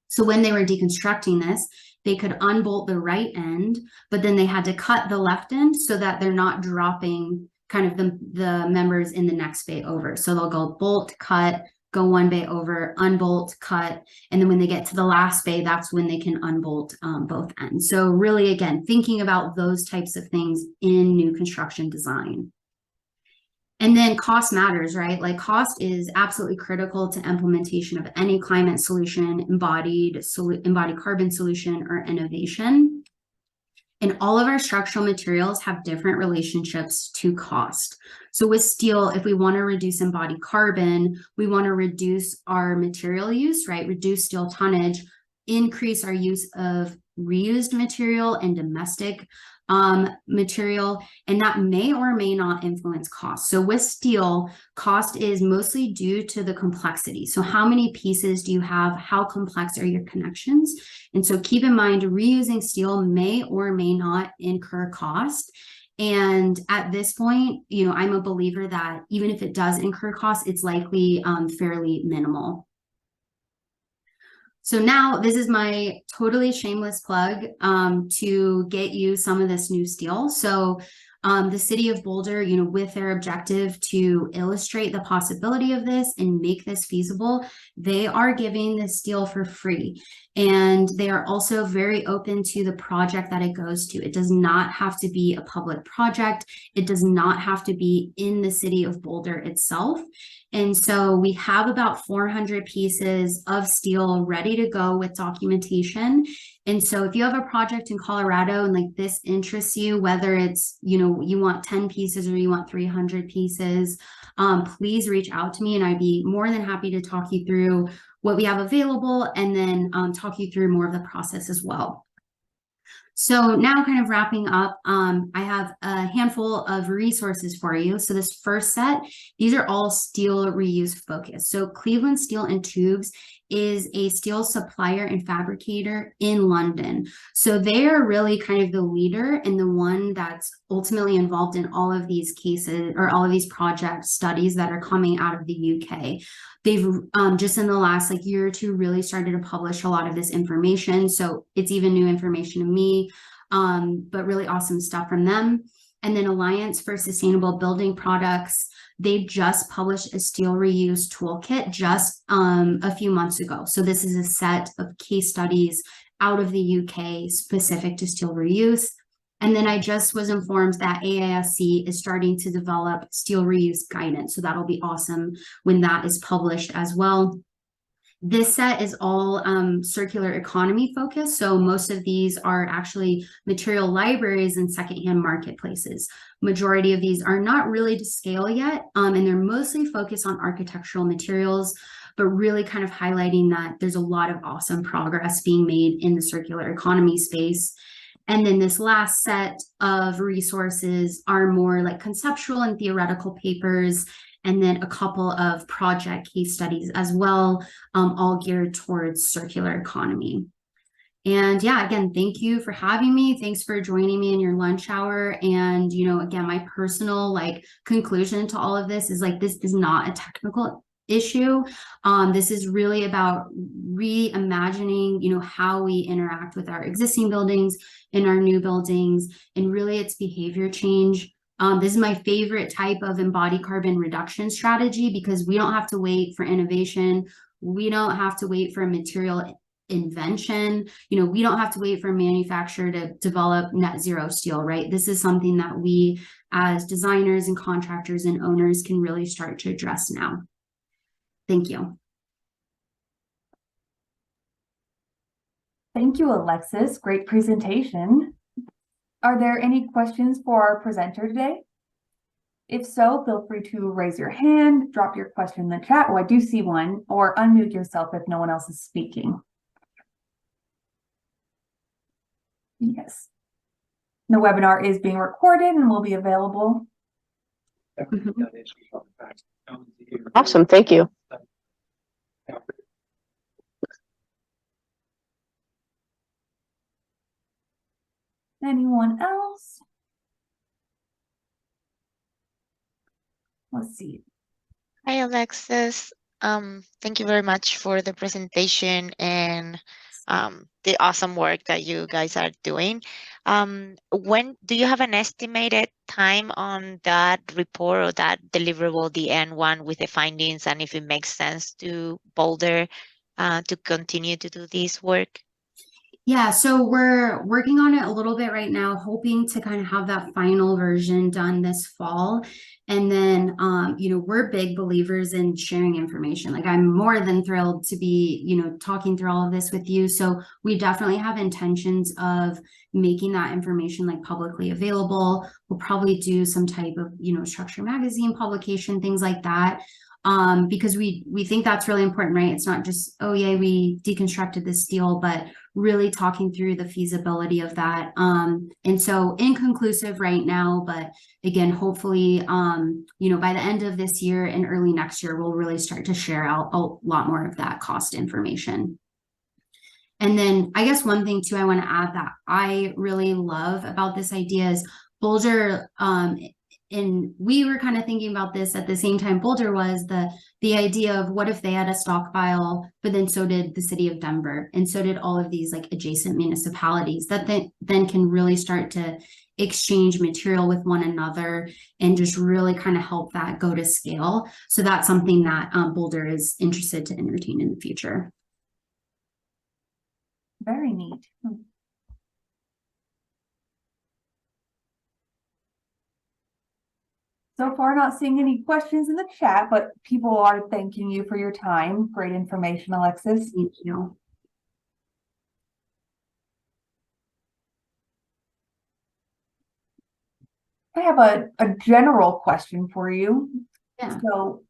S2: So when they were deconstructing this, they could unbolt the right end, but then they had to cut the left end so that they're not dropping kind of the members in the next bay over. So they'll go bolt, cut, go one bay over, unbolt, cut, and then when they get to the last bay, that's when they can unbolt both ends. So really, again, thinking about those types of things in new construction design. And then cost matters, right? Like, cost is absolutely critical to implementation of any climate solution, embodied carbon solution, or innovation. And all of our structural materials have different relationships to cost. So with steel, if we want to reduce embodied carbon, we want to reduce our material use, right? Reduce steel tonnage, increase our use of reused material and domestic material, and that may or may not influence cost. So with steel, cost is mostly due to the complexity. So how many pieces do you have? How complex are your connections? And so keep in mind, reusing steel may or may not incur cost. And at this point, you know, I'm a believer that even if it does incur cost, it's likely fairly minimal. So now this is my totally shameless plug to get you some of this new steel. So the city of Boulder, you know, with their objective to illustrate the possibility of this and make this feasible, they are giving this steel for free. And they are also very open to the project that it goes to. It does not have to be a public project. It does not have to be in the city of Boulder itself. And so we have about 400 pieces of steel ready to go with documentation. And so if you have a project in Colorado and like this interests you, whether it's, you know, you want 10 pieces or you want 300 pieces, please reach out to me and I'd be more than happy to talk you through what we have available, and then talk you through more of the process as well. So now, kind of wrapping up, I have a handful of resources for you. So this first set, these are all steel reuse focused. So Cleveland Steel and Tubes is a steel supplier and fabricator in London. So they are really kind of the leader and the one that's ultimately involved in all of these cases or all of these project studies that are coming out of the UK. They've just in the last like year or two really started to publish a lot of this information. So it's even new information to me, but really awesome stuff from them. And then Alliance for Sustainable Building Products, they just published a steel reuse toolkit just a few months ago. So this is a set of case studies out of the UK specific to steel reuse. And then I just was informed that AISC is starting to develop steel reuse guidance. So that'll be awesome when that is published as well. This set is all circular economy focused. So most of these are actually material libraries and secondhand marketplaces. Majority of these are not really to scale yet, and they're mostly focused on architectural materials, but really kind of highlighting that there's a lot of awesome progress being made in the circular economy space. And then this last set of resources are more like conceptual and theoretical papers, and then a couple of project case studies as well, all geared towards circular economy. And yeah, again, thank you for having me. Thanks for joining me in your lunch hour. And, you know, again, my personal like conclusion to all of this is like, this is not a technical issue. This is really about reimagining, you know, how we interact with our existing buildings, in our new buildings, and really it's behavior change This is my favorite type of embodied carbon reduction strategy because we don't have to wait for innovation. We don't have to wait for a material invention. We don't have to wait for a manufacturer to develop net zero steel, right? This is something that we as designers and contractors and owners can really start to address now. Thank you.
S1: Thank you, Alexis. Great presentation. Are there any questions for our presenter today? If so, feel free to raise your hand, drop your question in the chat. Oh, I do see one, or unmute yourself if no one else is speaking. Yes. The webinar is being recorded and will be available.
S3: Awesome, thank you.
S1: Anyone else? Let's see.
S4: Hi, Alexis. Thank you very much for the presentation and the awesome work that you guys are doing. When do you have an estimated time on that report or that deliverable, the N1 with the findings, and if it makes sense to Boulder to continue to do this work?
S2: Yeah, so we're working on it a little bit right now, hoping to kind of have that final version done this fall. And then, we're big believers in sharing information. Like, I'm more than thrilled to be, talking through all of this with you. So we definitely have intentions of making that information like publicly available. We'll probably do some type of, Structure Magazine publication, things like that. Because we think that's really important, right? It's not just, oh, yay, we deconstructed this steel, but really talking through the feasibility of that. And so inconclusive right now, but again, hopefully, by the end of this year and early next year, we'll really start to share out a lot more of that cost information. And then I guess one thing too, I want to add that I really love about this idea is Boulder, and we were kind of thinking about this at the same time Boulder was the idea of what if they had a stockpile, but then so did the city of Denver, and so did all of these like adjacent municipalities that then can really start to exchange material with one another and just really kind of help that go to scale. So that's something that Boulder is interested to entertain in the future.
S1: Very neat. So far, not seeing any questions in the chat, but people are thanking you for your time. Great information, Alexis.
S2: Thank you.
S1: I have a general question for you.
S2: Yeah.
S1: So,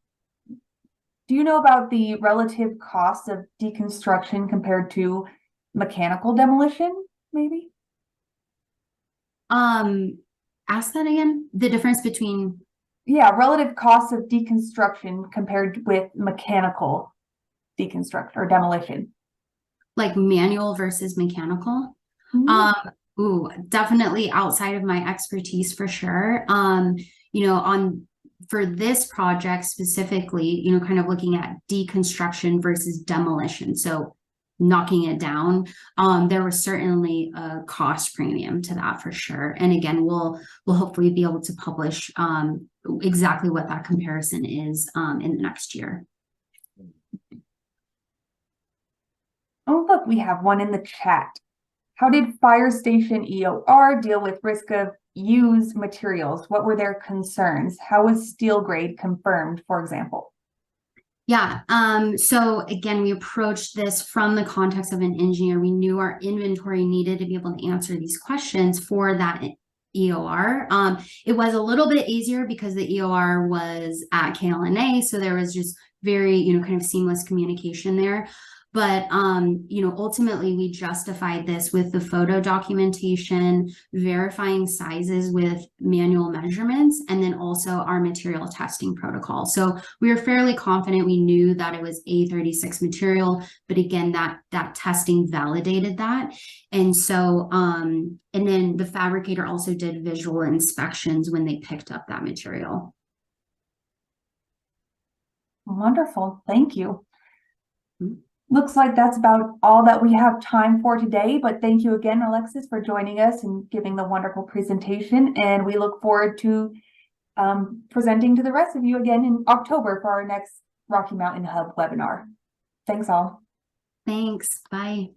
S1: do you know about the relative cost of deconstruction compared to mechanical demolition, maybe?
S2: Ask that again. The difference between...
S1: Yeah, relative cost of deconstruction compared with mechanical deconstruction or demolition.
S2: Like manual versus mechanical? Ooh, definitely outside of my expertise for sure. For this project specifically, kind of looking at deconstruction versus demolition. So knocking it down, there was certainly a cost premium to that for sure. And again, we'll hopefully be able to publish exactly what that comparison is in the next year.
S1: Oh, look, we have one in the chat. How did Fire Station EOR deal with risk of used materials? What were their concerns? How was steel grade confirmed, for example?
S2: Yeah, so again, we approached this from the context of an engineer. We knew our inventory needed to be able to answer these questions for that EOR. It was a little bit easier because the EOR was at KLNA, so there was just very, kind of seamless communication there. But, ultimately we justified this with the photo documentation, verifying sizes with manual measurements, and then also our material testing protocol. So we were fairly confident. We knew that it was A36 material, but again, that testing validated that. And so, and then the fabricator also did visual inspections when they picked up that material.
S1: Wonderful, thank you. Looks like that's about all that we have time for today, but thank you again, Alexis, for joining us and giving the wonderful presentation. And we look forward to presenting to the rest of you again in October for our next Rocky Mountain Hub webinar. Thanks all.
S2: Thanks. Bye.